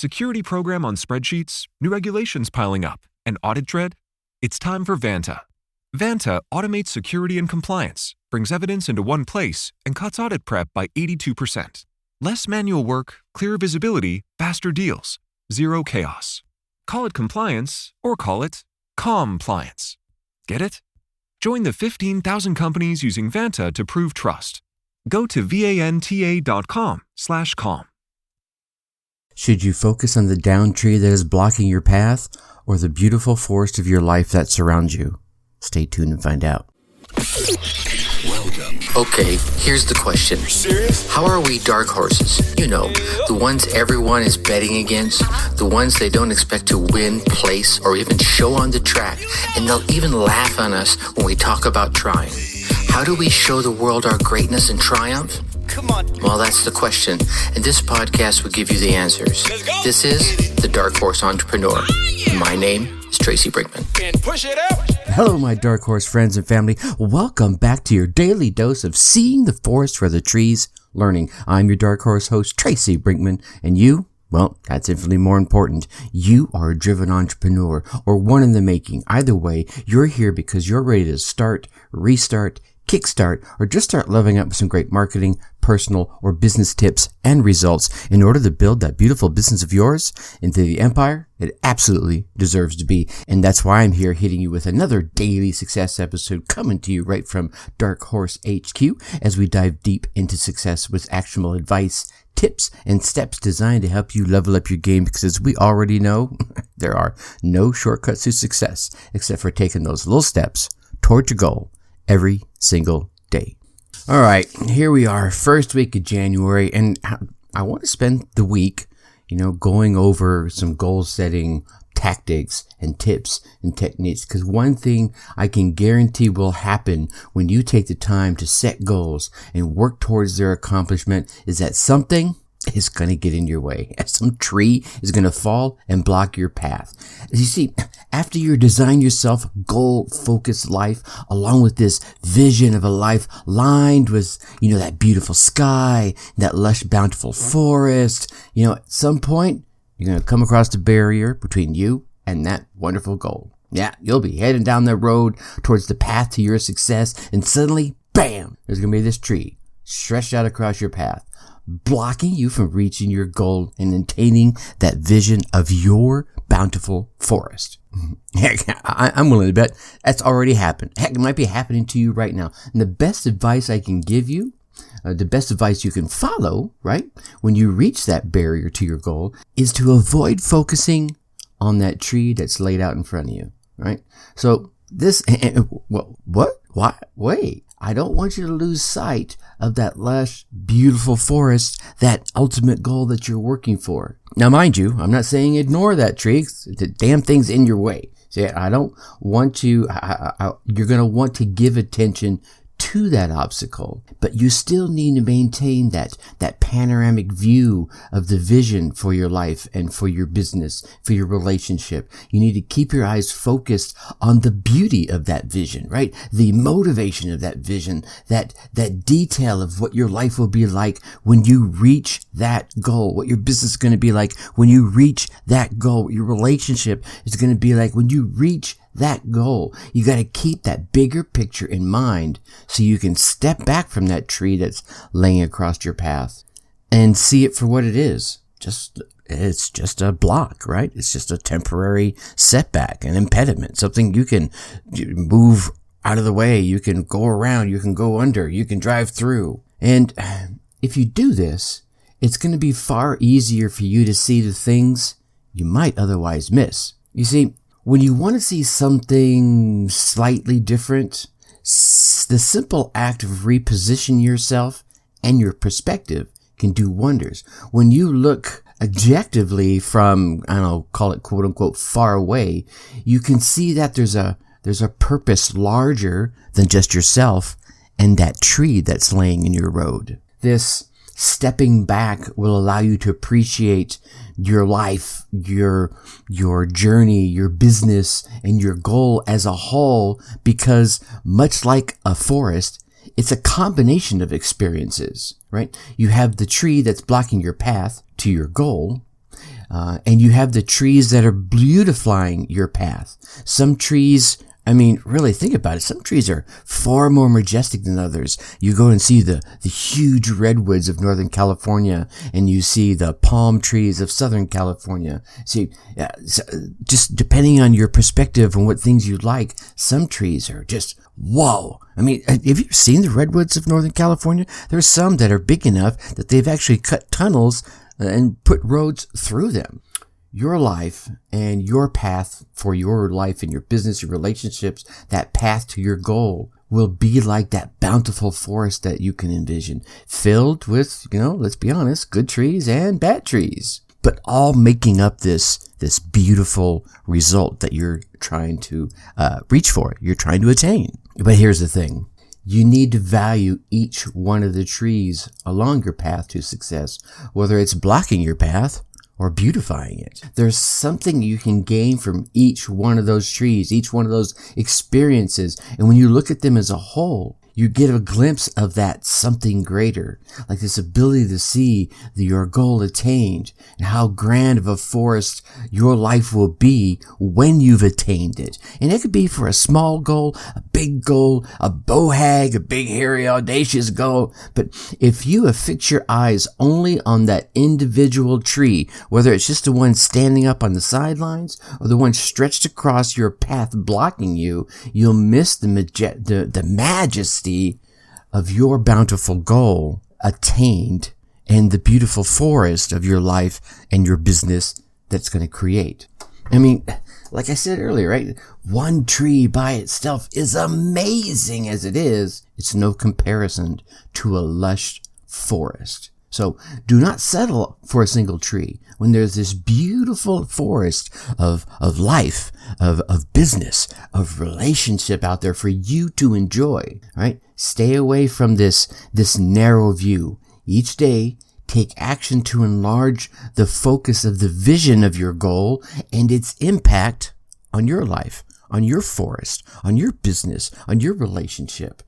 security program on spreadsheets, new regulations piling up, and audit dread? It's time for Vanta. Vanta automates security and compliance, brings evidence into one place, and cuts audit prep by 82%. Less manual work, clearer visibility, faster deals, zero chaos. Call it compliance or call it compliance. Get it? Join the 15,000 companies using Vanta to prove trust. Go to vanta.com/calm. Should you focus on the downed tree that is blocking your path or the beautiful forest of your life that surrounds you? Stay tuned and find out. Welcome. Okay, here's the question. Serious? How are we dark horses? You know, the ones everyone is betting against, the ones they don't expect to win, place, or even show on the track, and they'll even laugh on us when we talk about trying. How do we show the world our greatness and triumph? Come on. Well, that's the question, and this podcast will give you the answers. This is The Dark Horse Entrepreneur. My name is Tracy Brinkman. And push it up. Hello, my Dark Horse friends and family. Welcome back to your daily dose of seeing the forest for the trees, learning. I'm your Dark Horse host, Tracy Brinkman, and you, well, that's infinitely more important. You are a driven entrepreneur or one in the making. Either way, you're here because you're ready to start, restart, kickstart, or just start leveling up with some great marketing, personal, or business tips and results in order to build that beautiful business of yours into the empire it absolutely deserves to be. And that's why I'm here hitting you with another daily success episode coming to you right from Dark Horse HQ as we dive deep into success with actionable advice, tips, and steps designed to help you level up your game, because as we already know, there are no shortcuts to success except for taking those little steps toward your goal every single day. All right, here we are, first week of January, and I want to spend the week, going over some goal setting tactics and tips and techniques, because one thing I can guarantee will happen when you take the time to set goals and work towards their accomplishment is that something is going to get in your way. Some tree is going to fall and block your path. As you see, after you design yourself goal-focused life, along with this vision of a life lined with, that beautiful sky, that lush, bountiful forest, at some point, you're going to come across the barrier between you and that wonderful goal. Yeah, you'll be heading down the road towards the path to your success, and suddenly, bam, there's going to be this tree stretched out across your path, blocking you from reaching your goal and attaining that vision of your bountiful forest. Heck, I'm willing to bet that's already happened. Heck, it might be happening to you right now. And the best advice I can give you, the best advice you can follow, right, when you reach that barrier to your goal, is to avoid focusing on that tree that's laid out in front of you, right? So this, well, what? Why? Wait. I don't want you to lose sight of that lush, beautiful forest, that ultimate goal that you're working for. Now, mind you, I'm not saying ignore that tree. The damn thing's in your way. See, I don't want you, you're going to want to give attention to that obstacle, but you still need to maintain that panoramic view of the vision for your life and for your business, for your relationship. You need to keep your eyes focused on the beauty of that vision, right? The motivation of that vision, that detail of what your life will be like when you reach that goal, what your business is going to be like when you reach that goal, what your relationship is going to be like when you reach that goal. You got to keep that bigger picture in mind so you can step back from that tree that's laying across your path and see it for what it is. It's just a block, right? It's just a temporary setback, an impediment, something you can move out of the way. You can go around, you can go under, you can drive through. And if you do this, it's going to be far easier for you to see the things you might otherwise miss. You see, when you want to see something slightly different, the simple act of repositioning yourself and your perspective can do wonders. When you look objectively from, call it quote unquote far away, you can see that there's a purpose larger than just yourself and that tree that's laying in your road. This stepping back will allow you to appreciate your life, your journey, your business, and your goal as a whole, because much like a forest, it's a combination of experiences, right? You have the tree that's blocking your path to your goal. And you have the trees that are beautifying your path. Some trees, I mean, really think about it. Some trees are far more majestic than others. You go and see the huge redwoods of Northern California, and you see the palm trees of Southern California. See, just depending on your perspective and what things you like, some trees are just, whoa. I mean, have you seen the redwoods of Northern California? There's some that are big enough that they've actually cut tunnels and put roads through them. Your life and your path for your life and your business, your relationships, that path to your goal will be like that bountiful forest that you can envision, filled with, let's be honest, good trees and bad trees, but all making up this beautiful result that you're trying to reach for, you're trying to attain. But here's the thing. You need to value each one of the trees along your path to success, whether it's blocking your path or beautifying it. There's something you can gain from each one of those trees, each one of those experiences. And when you look at them as a whole, you get a glimpse of that something greater, like this ability to see your goal attained and how grand of a forest your life will be when you've attained it. And it could be for a small goal, a big goal, a bohag, a big, hairy, audacious goal. But if you have fixed your eyes only on that individual tree, whether it's just the one standing up on the sidelines or the one stretched across your path blocking you, you'll miss the majesty of your bountiful goal attained and the beautiful forest of your life and your business that's going to create. I mean, like I said earlier, right? One tree by itself is amazing as it is. It's no comparison to a lush forest. So do not settle for a single tree when there's this beautiful forest of life, of business, of relationship out there for you to enjoy, right? Stay away from this narrow view. Each day, take action to enlarge the focus of the vision of your goal and its impact on your life, on your forest, on your business, on your relationship.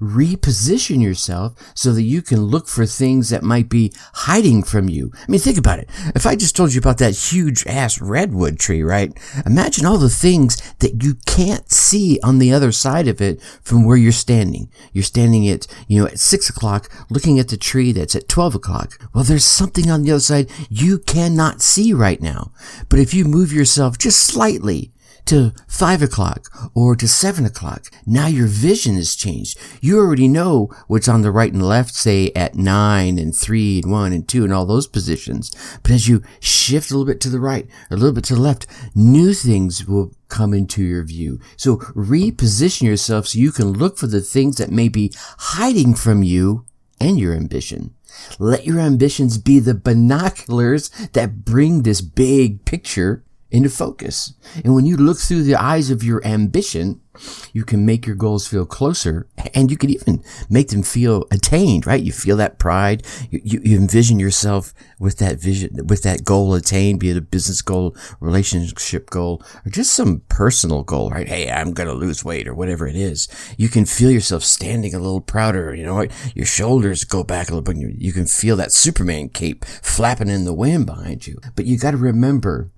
Reposition yourself so that you can look for things that might be hiding from you. I mean, think about it. If I just told you about that huge ass redwood tree, right? Imagine all the things that you can't see on the other side of it from where you're standing. You're standing at 6 o'clock looking at the tree that's at 12 o'clock. Well, there's something on the other side you cannot see right now. But if you move yourself just slightly to 5 o'clock or to 7 o'clock, now your vision has changed. You already know what's on the right and left, say at 9 and 3 and 1 and 2 and all those positions. But as you shift a little bit to the right, or a little bit to the left, new things will come into your view. So reposition yourself so you can look for the things that may be hiding from you and your ambition. Let your ambitions be the binoculars that bring this big picture into focus. And when you look through the eyes of your ambition, you can make your goals feel closer, and you can even make them feel attained, right? You feel that pride. You envision yourself with that vision, with that goal attained, be it a business goal, relationship goal, or just some personal goal, right? Hey, I'm going to lose weight or whatever it is. You can feel yourself standing a little prouder, your shoulders go back a little bit. You can feel that Superman cape flapping in the wind behind you. But you got to remember,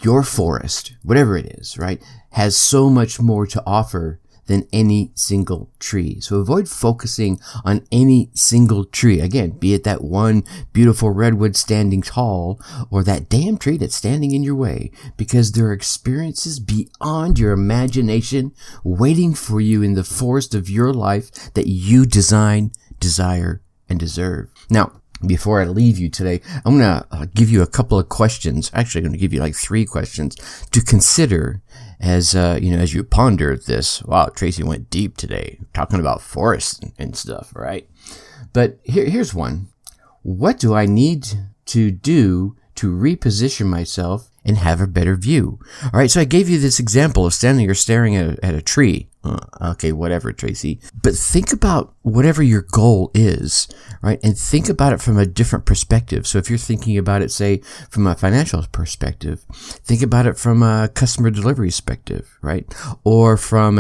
your forest, whatever it is, right, has so much more to offer than any single tree. So avoid focusing on any single tree. Again, be it that one beautiful redwood standing tall or that damn tree that's standing in your way, because there are experiences beyond your imagination waiting for you in the forest of your life that you design, desire, and deserve. Now, before I leave you today, I'm going to give you a couple of questions. Actually, I'm going to give you like 3 questions to consider as you ponder this. Wow, Tracy went deep today, talking about forests and stuff, right? But here's one. What do I need to do to reposition myself and have a better view? All right, so I gave you this example of standing or staring at a tree, Okay, whatever, Tracy. But think about whatever your goal is, right? And think about it from a different perspective. So if you're thinking about it, say, from a financial perspective, think about it from a customer delivery perspective, right? Or from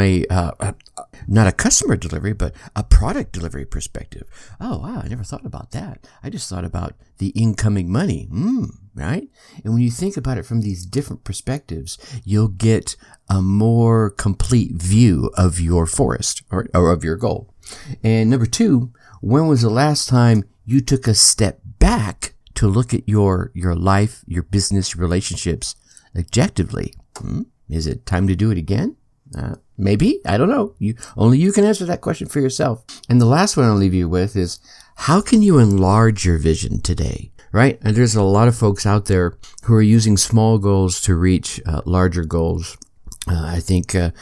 not a customer delivery, but a product delivery perspective. Oh, wow, I never thought about that. I just thought about the incoming money, right? And when you think about it from these different perspectives, you'll get a more complete view of your forest or of your goal. And number 2, when was the last time you took a step back to look at your life, your business, your relationships objectively? Is it time to do it again? Maybe. I don't know. Only you can answer that question for yourself. And the last one I'll leave you with is, how can you enlarge your vision today? Right? And there's a lot of folks out there who are using small goals to reach larger goals. I think a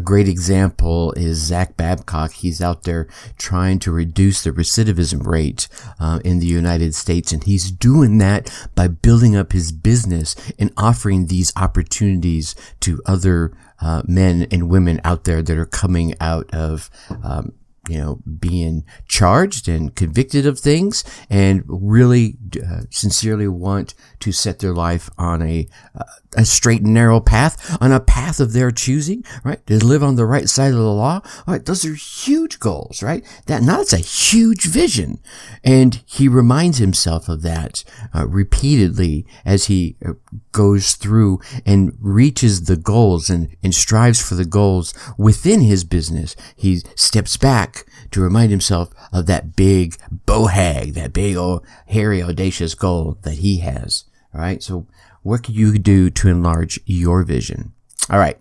great example is Zach Babcock. He's out there trying to reduce the recidivism rate in the United States, and he's doing that by building up his business and offering these opportunities to other men and women out there that are coming out of being charged and convicted of things and really sincerely want to set their life on a straight and narrow path, on a path of their choosing, right? To live on the right side of the law. All right, those are huge goals, right? That's a huge vision. And he reminds himself of that repeatedly as he goes through and reaches the goals and strives for the goals within his business. He steps back to remind himself of that big BOHAG, that big old hairy audacious goal that he has. All right. So what can you do to enlarge your vision? All right,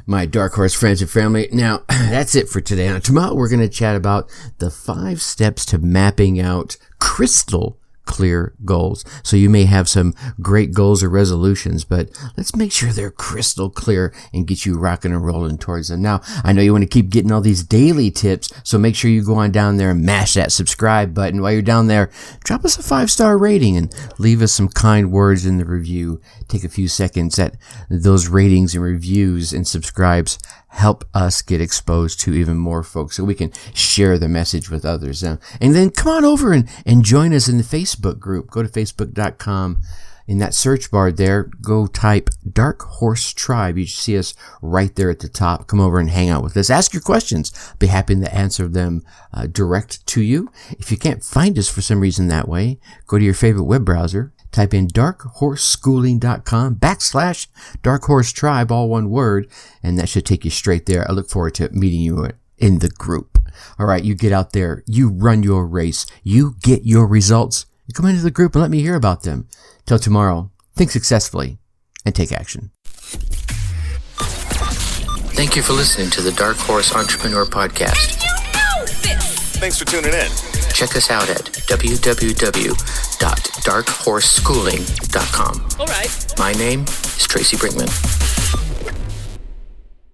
my Dark Horse friends and family. Now, that's it for today. Now, tomorrow we're going to chat about the 5 steps to mapping out crystal clear goals. So you may have some great goals or resolutions, but let's make sure they're crystal clear and get you rocking and rolling towards them. Now, I know you want to keep getting all these daily tips, so make sure you go on down there and mash that subscribe button. While you're down there, drop us a 5-star rating and leave us some kind words in the review. Take a few seconds. That those ratings and reviews and subscribes help us get exposed to even more folks so we can share the message with others. And then come on over and join us in the Facebook group. Go to facebook.com. In that search bar there, go type Dark Horse Tribe. You should see us right there at the top. Come over and hang out with us. Ask your questions. I'll be happy to answer them direct to you. If you can't find us for some reason that way, go to your favorite web browser. Type in darkhorseschooling.com/Dark Horse Tribe, all one word, and that should take you straight there. I look forward to meeting you in the group. All right, you get out there, you run your race, you get your results. You come into the group and let me hear about them. Till tomorrow, think successfully and take action. Thank you for listening to the Dark Horse Entrepreneur Podcast. You know this! Thanks for tuning in. Check us out at www.darkhorseschooling.com. All right. My name is Tracy Brinkman.